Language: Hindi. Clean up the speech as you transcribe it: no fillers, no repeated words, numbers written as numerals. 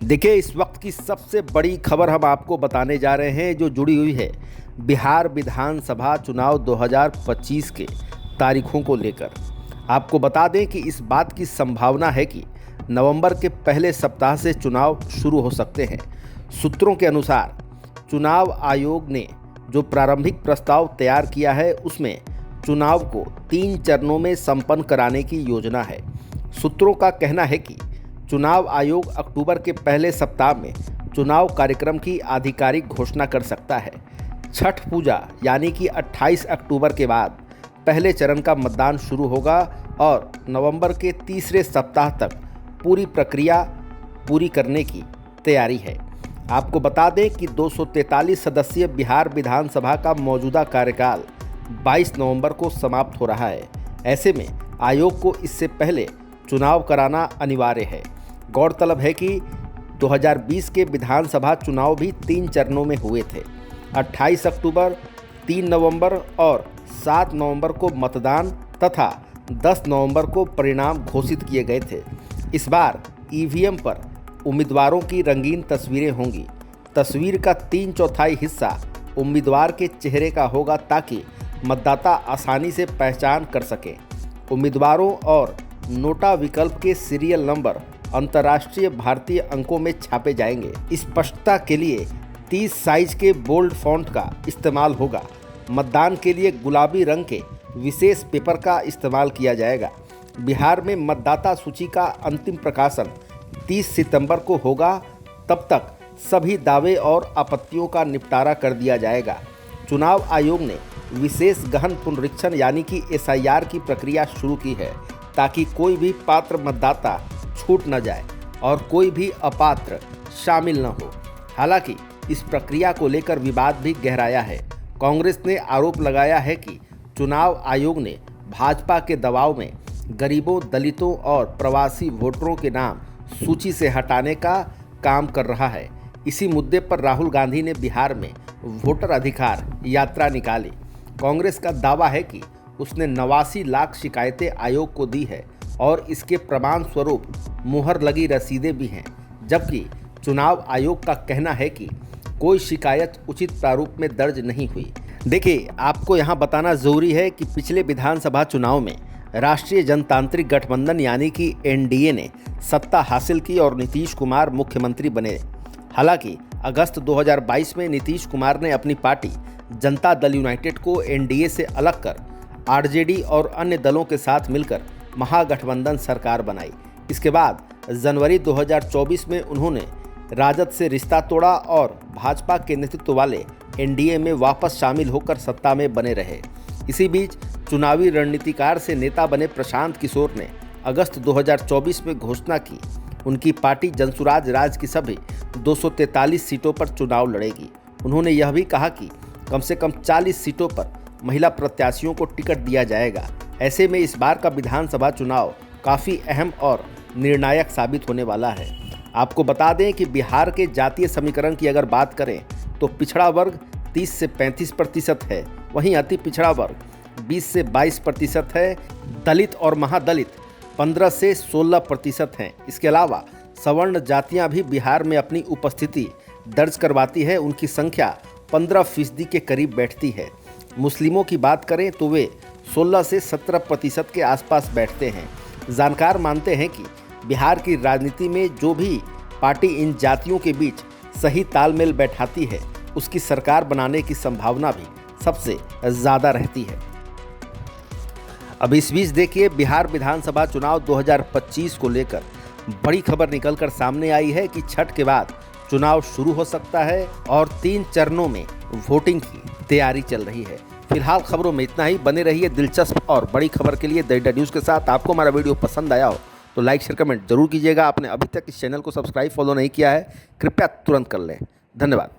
देखिए, इस वक्त की सबसे बड़ी खबर हम आपको बताने जा रहे हैं जो जुड़ी हुई है बिहार विधानसभा चुनाव 2025 के तारीखों को लेकर। आपको बता दें कि इस बात की संभावना है कि नवंबर के पहले सप्ताह से चुनाव शुरू हो सकते हैं। सूत्रों के अनुसार चुनाव आयोग ने जो प्रारंभिक प्रस्ताव तैयार किया है उसमें चुनाव को 3 चरणों में संपन्न कराने की योजना है। सूत्रों का कहना है कि चुनाव आयोग अक्टूबर के पहले सप्ताह में चुनाव कार्यक्रम की आधिकारिक घोषणा कर सकता है। छठ पूजा यानी कि 28 अक्टूबर के बाद पहले चरण का मतदान शुरू होगा और नवंबर के तीसरे सप्ताह तक पूरी प्रक्रिया पूरी करने की तैयारी है। आपको बता दें कि 243 सदस्यीय बिहार विधानसभा का मौजूदा कार्यकाल 22 नवंबर को समाप्त हो रहा है। ऐसे में आयोग को इससे पहले चुनाव कराना अनिवार्य है। गौरतलब है कि 2020 के विधानसभा चुनाव भी 3 चरणों में हुए थे। 28 अक्टूबर, 3 नवंबर और 7 नवंबर को मतदान तथा 10 नवंबर को परिणाम घोषित किए गए थे। इस बार ईवीएम पर उम्मीदवारों की रंगीन तस्वीरें होंगी। तस्वीर का 3/4 हिस्सा उम्मीदवार के चेहरे का होगा ताकि मतदाता आसानी से पहचान कर सकें। उम्मीदवारों और नोटा विकल्प के सीरियल नंबर अंतर्राष्ट्रीय भारतीय अंकों में छापे जाएंगे। स्पष्टता के लिए 30 साइज के बोल्ड फॉन्ट का इस्तेमाल होगा। मतदान के लिए गुलाबी रंग के विशेष पेपर का इस्तेमाल किया जाएगा। बिहार में मतदाता सूची का अंतिम प्रकाशन 30 सितंबर को होगा। तब तक सभी दावे और आपत्तियों का निपटारा कर दिया जाएगा। चुनाव आयोग ने विशेष गहन पुनरीक्षण यानी कि SIR की प्रक्रिया शुरू की है ताकि कोई भी पात्र मतदाता छूट न जाए और कोई भी अपात्र शामिल न हो। हालांकि इस प्रक्रिया को लेकर विवाद भी गहराया है। कांग्रेस ने आरोप लगाया है कि चुनाव आयोग ने भाजपा के दबाव में गरीबों, दलितों और प्रवासी वोटरों के नाम सूची से हटाने का काम कर रहा है। इसी मुद्दे पर राहुल गांधी ने बिहार में वोटर अधिकार यात्रा निकाली। कांग्रेस का दावा है कि उसने 89 लाख शिकायतें आयोग को दी है और इसके प्रमाण स्वरूप मुहर लगी रसीदें भी हैं, जबकि चुनाव आयोग का कहना है कि कोई शिकायत उचित प्रारूप में दर्ज नहीं हुई। देखिए, आपको यहाँ बताना जरूरी है कि पिछले विधानसभा चुनाव में राष्ट्रीय जनतांत्रिक गठबंधन यानी कि NDA ने सत्ता हासिल की और नीतीश कुमार मुख्यमंत्री बने। हालांकि अगस्त 2022 में नीतीश कुमार ने अपनी पार्टी जनता दल यूनाइटेड को NDA से अलग कर RJD और अन्य दलों के साथ मिलकर महागठबंधन सरकार बनाई। इसके बाद जनवरी 2024 में उन्होंने राजद से रिश्ता तोड़ा और भाजपा के नेतृत्व वाले NDA में वापस शामिल होकर सत्ता में बने रहे। इसी बीच चुनावी रणनीतिकार से नेता बने प्रशांत किशोर ने अगस्त 2024 में घोषणा की उनकी पार्टी जनसुराज राज की सभी 243 सीटों पर चुनाव लड़ेगी। उन्होंने यह भी कहा कि कम से कम 40 सीटों पर महिला प्रत्याशियों को टिकट दिया जाएगा। ऐसे में इस बार का विधानसभा चुनाव काफ़ी अहम और निर्णायक साबित होने वाला है। आपको बता दें कि बिहार के जातीय समीकरण की अगर बात करें तो पिछड़ा वर्ग 30 से 35% है, वहीं अति पिछड़ा वर्ग 20 से 22% है। दलित और महादलित 15 से 16% हैं। इसके अलावा सवर्ण जातियां भी बिहार में अपनी उपस्थिति दर्ज करवाती है। उनकी संख्या 15% के करीब बैठती है। मुस्लिमों की बात करें तो वे 16 से 17% के आसपास बैठते हैं। जानकार मानते हैं कि बिहार की राजनीति में जो भी पार्टी इन जातियों के बीच सही तालमेल बैठाती है उसकी सरकार बनाने की संभावना भी सबसे ज़्यादा रहती है। अब इस बीच देखिए, बिहार विधानसभा चुनाव 2025 को लेकर बड़ी खबर निकलकर सामने आई है कि छठ के बाद चुनाव शुरू हो सकता है और 3 चरणों में वोटिंग की तैयारी चल रही है। फिलहाल खबरों में इतना ही। बने रहिए दिलचस्प और बड़ी खबर के लिए द इंडिया न्यूज़ के साथ। आपको हमारा वीडियो पसंद आया हो तो लाइक, शेयर, कमेंट जरूर कीजिएगा। आपने अभी तक इस चैनल को सब्सक्राइब फॉलो नहीं किया है, कृपया तुरंत कर लें। धन्यवाद।